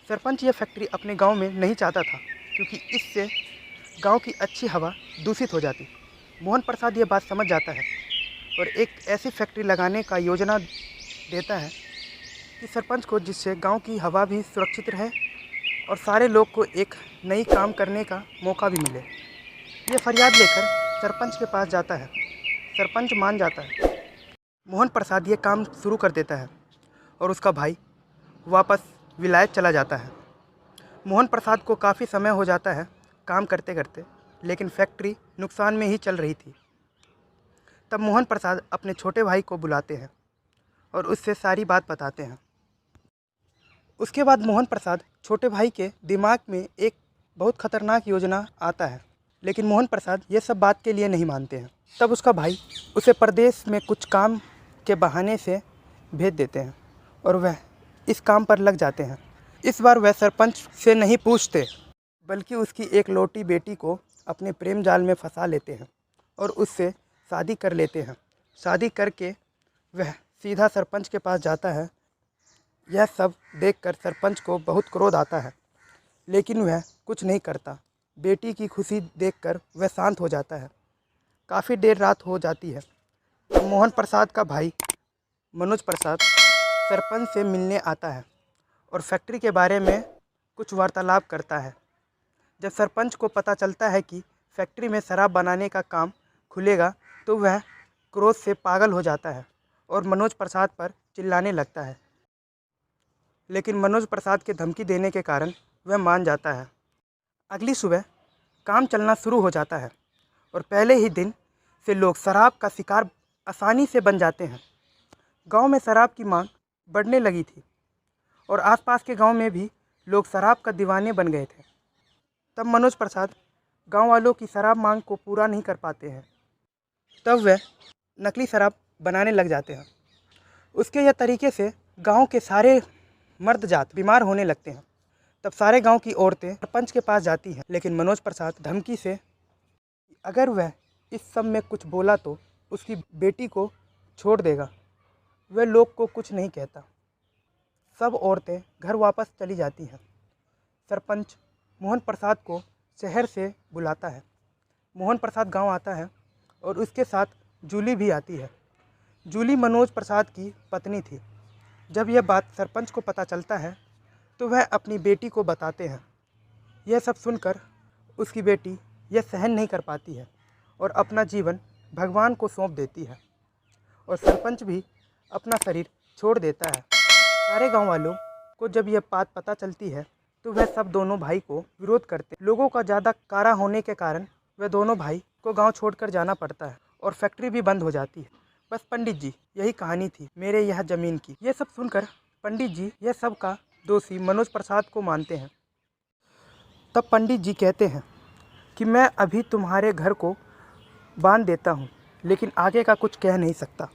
सरपंच यह फैक्ट्री अपने गांव में नहीं चाहता था क्योंकि इससे गांव की अच्छी हवा दूषित हो जाती। मोहन प्रसाद ये बात समझ जाता है और एक ऐसी फैक्ट्री लगाने का योजना देता है कि सरपंच को, जिससे गांव की हवा भी सुरक्षित रहे और सारे लोग को एक नई काम करने का मौका भी मिले। ये फरियाद लेकर सरपंच के पास जाता है। सरपंच मान जाता है। मोहन प्रसाद ये काम शुरू कर देता है और उसका भाई वापस विलायत चला जाता है। मोहन प्रसाद को काफ़ी समय हो जाता है काम करते करते, लेकिन फैक्ट्री नुकसान में ही चल रही थी। तब मोहन प्रसाद अपने छोटे भाई को बुलाते हैं और उससे सारी बात बताते हैं। उसके बाद मोहन प्रसाद छोटे भाई के दिमाग में एक बहुत खतरनाक योजना आता है, लेकिन मोहन प्रसाद ये सब बात के लिए नहीं मानते हैं। तब उसका भाई उसे प्रदेश में कुछ काम के बहाने से भेज देते हैं और वह इस काम पर लग जाते हैं। इस बार वह सरपंच से नहीं पूछते, बल्कि उसकी एक लौटी बेटी को अपने प्रेम जाल में फंसा लेते हैं और उससे शादी कर लेते हैं। शादी करके वह सीधा सरपंच के पास जाता है। यह सब देखकर सरपंच को बहुत क्रोध आता है, लेकिन वह कुछ नहीं करता। बेटी की खुशी देखकर वह शांत हो जाता है। काफ़ी देर रात हो जाती है। तब मोहन प्रसाद का भाई मनोज प्रसाद सरपंच से मिलने आता है और फैक्ट्री के बारे में कुछ वार्तालाप करता है। जब सरपंच को पता चलता है कि फैक्ट्री में शराब बनाने का काम खुलेगा, तो वह क्रोध से पागल हो जाता है और मनोज प्रसाद पर चिल्लाने लगता है। लेकिन मनोज प्रसाद के धमकी देने के कारण वह मान जाता है। अगली सुबह काम चलना शुरू हो जाता है और पहले ही दिन से लोग शराब का शिकार आसानी से बन जाते हैं। गांव में शराब की मांग बढ़ने लगी थी और आसपास के गांव में भी लोग शराब का दीवाने बन गए थे। तब मनोज प्रसाद गांव वालों की शराब मांग को पूरा नहीं कर पाते हैं। तब वह नकली शराब बनाने लग जाते हैं। उसके यह तरीके से गांव के सारे मर्द जात बीमार होने लगते हैं। तब सारे गांव की औरतें सरपंच के पास जाती हैं, लेकिन मनोज प्रसाद धमकी से अगर वह इस सब में कुछ बोला तो उसकी बेटी को छोड़ देगा। वह लोग को कुछ नहीं कहता। सब औरतें घर वापस चली जाती हैं। सरपंच मोहन प्रसाद को शहर से बुलाता है। मोहन प्रसाद गांव आता है और उसके साथ जूली भी आती है। जूली मनोज प्रसाद की पत्नी थी। जब यह बात सरपंच को पता चलता है तो वह अपनी बेटी को बताते हैं। यह सब सुनकर उसकी बेटी यह सहन नहीं कर पाती है और अपना जीवन भगवान को सौंप देती है और सरपंच भी अपना शरीर छोड़ देता है। सारे गांव वालों को जब यह बात पता चलती है तो वह सब दोनों भाई को विरोध करते हैं। लोगों का ज़्यादा कारा होने के कारण वह दोनों भाई को गांव छोड़कर जाना पड़ता है और फैक्ट्री भी बंद हो जाती है। बस पंडित जी, यही कहानी थी मेरे यह ज़मीन की। यह सब सुनकर पंडित जी यह सब का दोषी मनोज प्रसाद को मानते हैं। तब पंडित जी कहते हैं कि मैं अभी तुम्हारे घर को बांध देता हूँ, लेकिन आगे का कुछ कह नहीं सकता।